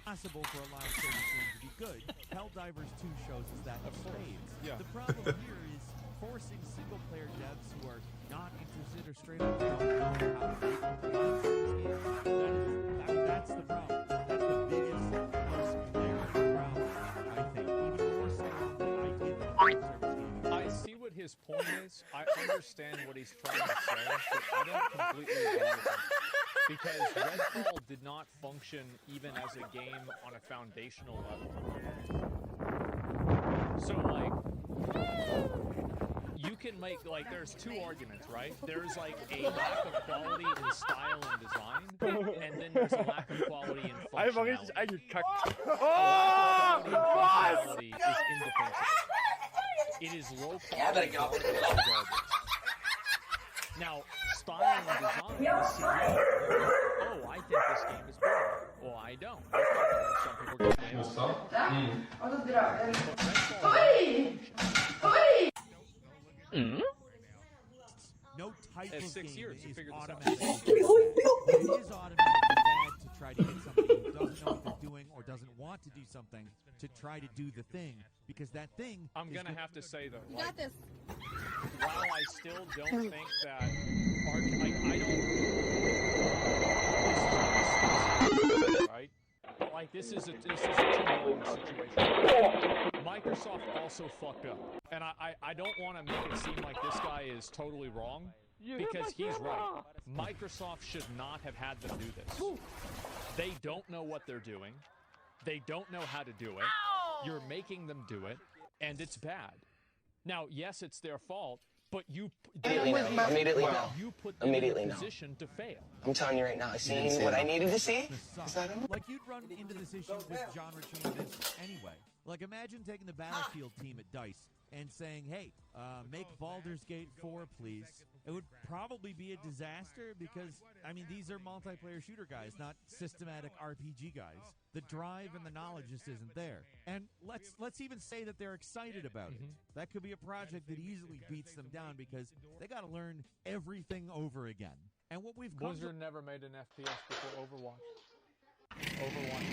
Possible for a live service game to be good. Helldivers 2 shows us that in spades. Yeah. The problem here is forcing single-player devs who are not interested or straight up don't know how to make a live service game. That's the problem. That's the biggest, most glaring problem, I think. Even more so than the idea that a live service game. I see what his point is. I understand what he's trying to say, but I don't completely agree with him. Because Redfall did not function even as a game on a foundational level. So, like, you can make, like, there's two arguments, right? There's, like, a lack of quality in style and design, and then there's a lack of quality in functionality. A lack of quality in functionality is indefensible. It is low quality. Now, style and design is significant. Oh, I think this game is better. Well, I don't. Some people go No type of 6 game years to is figure this out. automatic. It is automatically bad to try to get somebody who doesn't know what they're doing or doesn't want to do something to try to do the thing, because that thing. I'm gonna have to say though, You got this. while I still don't think that I don't. Right? But like this is a two-way situation. Microsoft also fucked up, and I don't want to make it seem like this guy is totally wrong, because he's right. Microsoft should not have had them do this. They don't know what they're doing. They don't know how to do it. You're making them do it, and it's bad. Now, yes, it's their fault, but you Immediately no. You put them in a position to fail. I'm telling you right now, I seen what I needed to see. Like, you'd run into this issue with genre changes anyway. Like, imagine taking the Battlefield team at DICE and saying, hey, make Baldur's Gate 4, please. It would probably be a disaster because, I mean, these are multiplayer shooter guys, not systematic RPG guys. The drive and the knowledge just isn't there. And let's even say that they're excited about it. That could be a project that easily beats them down because they got to learn everything over again. And what we've come Blizzard never made an FPS before Overwatch. Overwatch.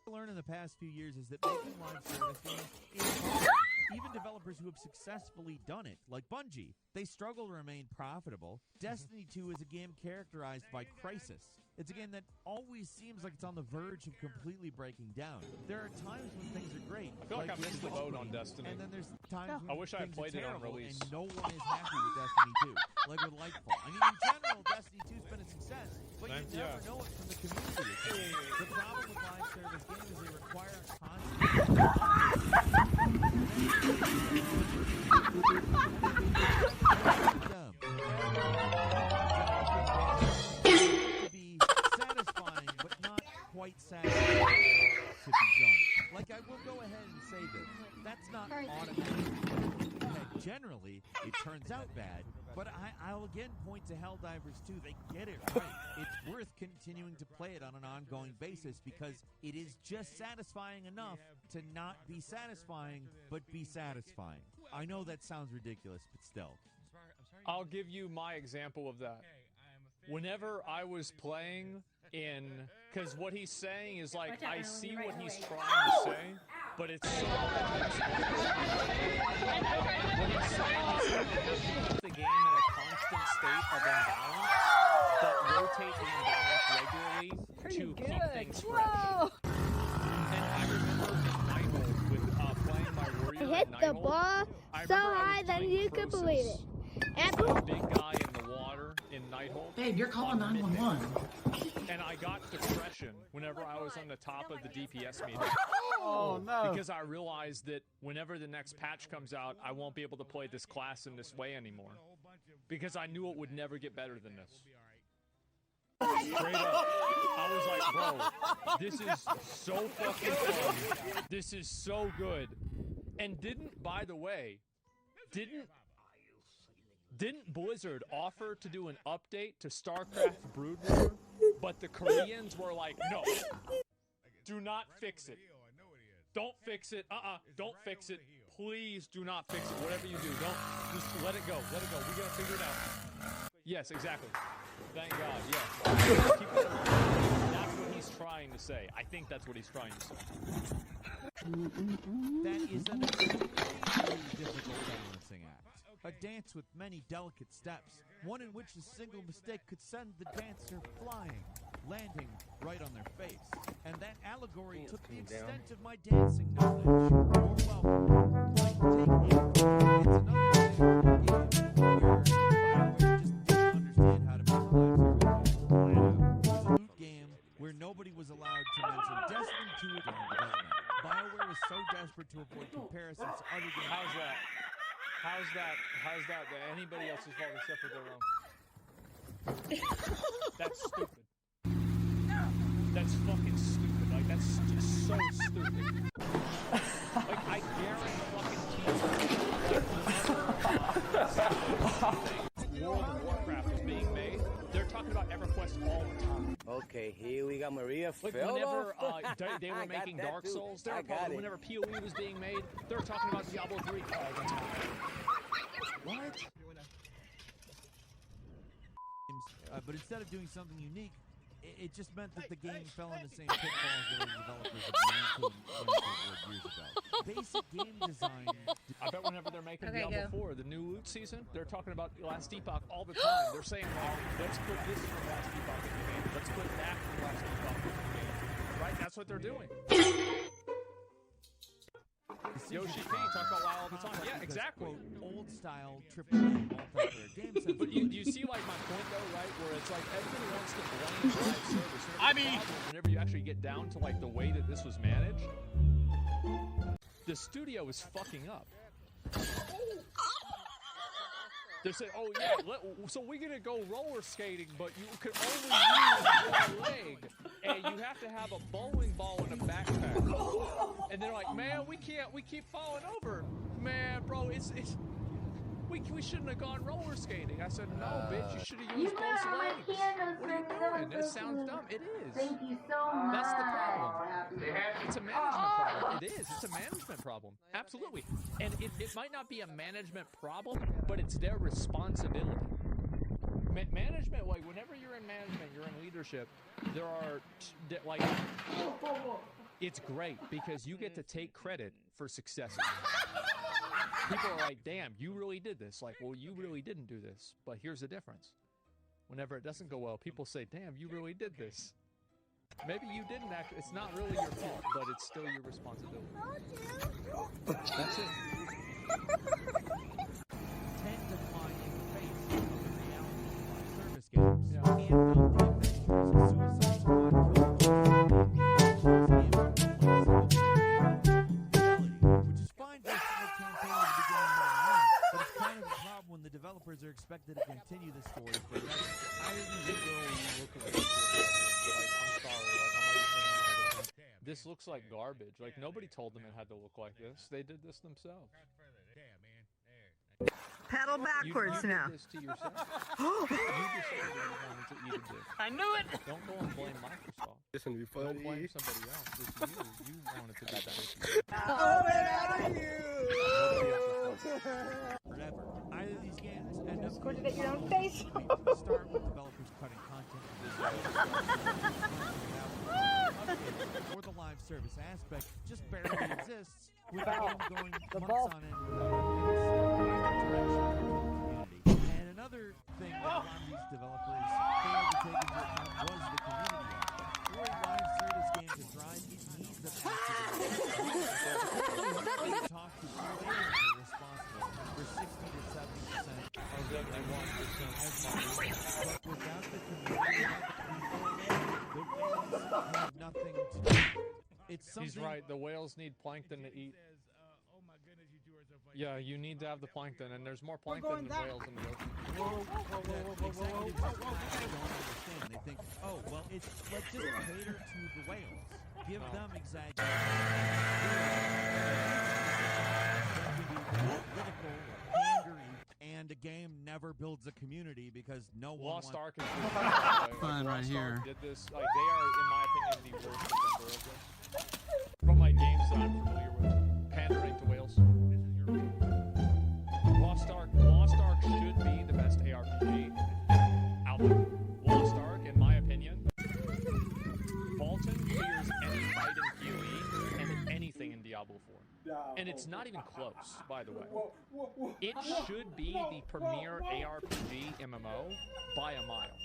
Learn in the past few years is that making live service games is hard. Even developers who have successfully done it, like Bungie, they struggle to remain profitable. Destiny 2 is a game characterized by crisis. It's a game that always seems like it's on the verge of completely breaking down. There are times when things are great. I feel like I missed the boat on Destiny. And then there's times when I wish I had played it on release. And no one is happy with Destiny 2. Like with Lightfall. I mean, in general, Destiny 2's been a success, but you never know it from the community. The problem with live service games is they require a to be satisfying, but not quite satisfying to be done. Like, I will go ahead and say that that's not automatic. Generally, it turns out bad, but I'll again point to Helldivers 2. They get it right. It's worth continuing to play it on an ongoing basis because it is just satisfying enough to not be satisfying, but be satisfying. I know that sounds ridiculous, but still. I'll give you my example of that. Whenever I was playing in, because what he's saying is like, I see what he's trying to say, but it's so hard to explain. What he's saying is that you have to keep the game in a constant state of imbalance, but rotate the imbalance regularly to keep things fresh. And I remember in Nighthold with playing my warrior I hit the ball so high that you could believe it. The big guy in the water in Nighthold. Babe, you're calling 911. And I got depression whenever I was on the top of the DPS meter. Oh no! Because I realized that whenever the next patch comes out, I won't be able to play this class in this way anymore. Because I knew it would never get better than this. Straight up. I was like, bro, this is so fucking fun. This is so good. And by the way, didn't Blizzard offer to do an update to StarCraft Brood War? But the Koreans were like, no, do not fix it. Don't fix it. Don't fix it. Please do not fix it. Whatever you do, don't, just let it go. Let it go. We gotta figure it out. Yes, exactly. Thank God, yes. That's what he's trying to say. I think that's what he's trying to say. That is an extremely difficult balancing act. A dance with many delicate steps, one in which a single mistake could send the dancer flying, landing right on their face. And that allegory took the extent of my dancing knowledge. You're welcome. Like, take it. It's another game where just didn't understand how to make live service games. It was a loot game where nobody was allowed to mention Destiny 2 during development. BioWare was so desperate to avoid comparisons to other games. How's that? How's that anybody else's fault except for their own? That's stupid. That's fucking stupid. Like, that's just so stupid. Like, I guarantee fucking World of Warcraft was being made. They're talking about EverQuest all the time. Okay, here we got Maria. Like, whenever they were making Dark Souls, they were probably, whenever PoE was being made, they were talking about Diablo 3 all the time. What? But instead of doing something unique, it just meant that the game fell in the same pitfalls that other developers had run into years ago. Basic game design. I bet whenever they're making Diablo 4, the new loot season, they're talking about Last Epoch all the time. They're saying, well, let's put this from Last Epoch in the game. Let's put that from Last Epoch in the game. Right? That's what they're doing. Yoshi P talks about WoW all the time. Yeah, exactly. Old style AAA multiplayer game sense. But you see, like, my point though, right? Where it's like everybody wants to blame live service. Whenever you actually get down to like the way that this was managed, the studio is fucking up. They're saying, oh yeah, so we're gonna go roller skating, but you can only use one leg, and you have to have a bowling ball in a backpack. And they're like, man, we keep falling over. Man, bro, we shouldn't have gone roller skating. I said, no, bitch, you should have used both legs. What are you doing? It sounds dumb. It is. Thank you so much. That's the problem. It's a management problem. It is. It's a management problem. Absolutely. And it might not be a management problem, but it's their responsibility. Management, like, whenever you're in management, you're in leadership, there are, like, it's great because you get to take credit for successes. People are like, damn, you really did this. Like, well, you really didn't do this. But here's the difference. Whenever it doesn't go well, people say, damn, you really did this. Maybe you didn't act. It's not really your fault, but it's still your responsibility. That's it. Tend to fly in the face of the reality of live service games. And of the adventures of Suicide Squad, which is fine for a single campaign at the beginning of the run, but it's kind of a problem when the developers are expected to continue the story for the next. I didn't look at this. Like, I'm sorry. Like, I'm not even saying anything. This looks like garbage. Like, nobody told them it had to look like this. They did this themselves. Pedal backwards now. You did this to yourself. You decided you wanted to eat a dick. I knew it. Don't go and blame Microsoft. This gonna be funny. Don't blame somebody else. It's you. You wanted to do that. Forever. Either these games end up Squirted at your own face. start with developers cutting content or the live service aspect just barely exists with the game going months on end without community. And another thing that a lot of these developers failed to take into account was the community aspect. For a live service game to thrive, it needs the talk to players who are responsible for 60 to 70% of the 1% of money. But without the community, the whales have nothing to do. It's something. He's right. The whales need plankton to eat. Yeah, you need to have the plankton, and there's more plankton than whales in the ocean. Executives don't understand. They think, oh, well, let's just cater to the whales. Give them exaggerated. Political or pandering, and a game never builds a community because no one Lost Ark is fun right here. Did this, like, they are, in my opinion, the worst defender of this. From, like, games that I'm familiar with. Pandering to whales. Lost Ark should be the best ARPG. Republic. Wallace Stark, in my opinion, Bolton clears any fight in QE and anything in Diablo 4. And it's not even close, by the way. It should be the premier ARPG MMO by a mile.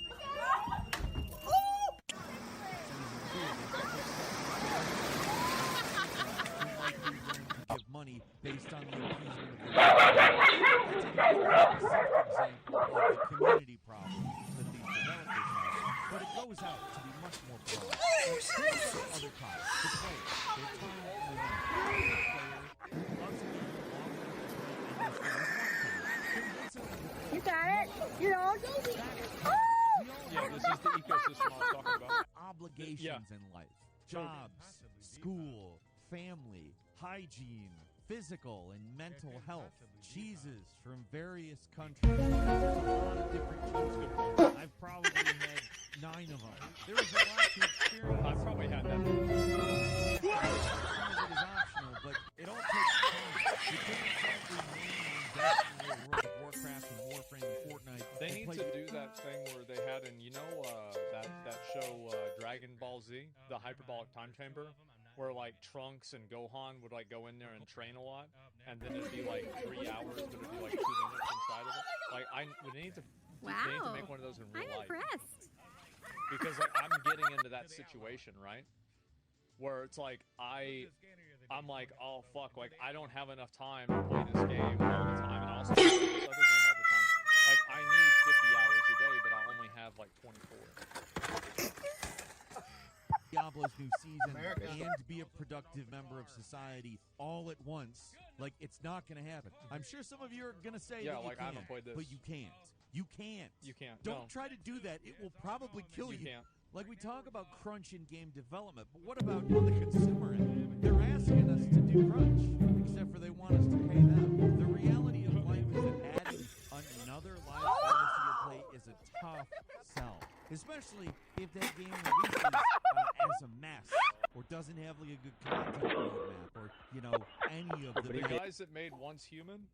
Give money based on the appeasement of the that's a example of the community problem that these developers have. But it goes out to be much more broad. Think about other products. The player, their time and the money. The player who loves the game long enough to play endlessly is one thing. You got it? You know? Yeah, this is the ecosystem I was talking about. Obligations in life. Jobs, school, family, hygiene, physical and mental health, cheeses from various countries. There's a lot of different cheeses. I've probably had 9 of them. There is a lot to experience. I've probably had that. Some of it is optional, but it all takes time. You can't exactly name Destiny or World of Warcraft and Warframe and Fortnite. They need to do that thing where they had in, that show Dragon Ball Z, the hyperbolic time chamber, where like Trunks and Gohan would like go in there and train a lot, and then it'd be like 3 hours, but it'd be like 2 minutes inside of it. Like they need to make one of those in real life. I'm impressed. Because like I'm getting into that situation, right? Where it's like I'm like, oh fuck, like I don't have enough time to play this game all the time, and I also play this other game all the time. Like I need 50 hours a day, but I only have like 24. Diablo's new season and be a productive member of society all at once. Like, it's not going to happen. I'm sure some of you are going to say that you like can, I haven't played this. but you can't. You can't. You can't. Don't try to do that. It will probably kill you. You can't. Like, we talk about crunch in game development, but what about on the consumer end? They're asking us to do crunch, except for they want us to pay them. The reality of life is that adding another live service to your plate is a tough sell, especially if that game releases as a mess or doesn't have like a good content roadmap or any of the guys that made Once Human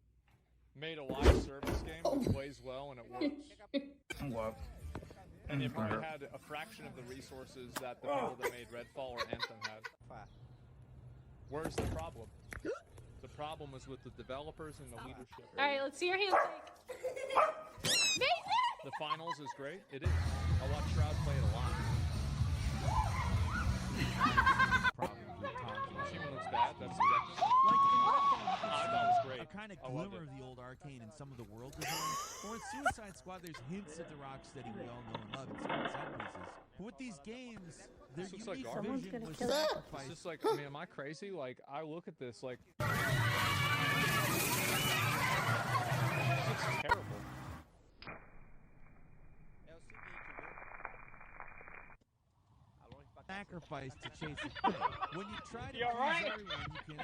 made a live service game that plays well and it works. And they probably had a fraction of the resources that the people that made Redfall or Anthem had. Where's the problem? The problem is with the developers and the leadership. All right, let's see your handshake. The finals is great. It is. I watched Shroud play it a lot. Human looks bad. That's subjective. Like in Redfall, I thought it was great. a kind of glimmer of the old Arcane in some of the world design. Or in Suicide Squad, there's hints of the Rocksteady we all know and love in certain set pieces. But with these games, their This looks unique like garbage. vision was It's sacrificed. just like, I mean, am I crazy? Like, I look at this like, it's terrible. Sacrifice to chase a thing. When you try to please everyone, you can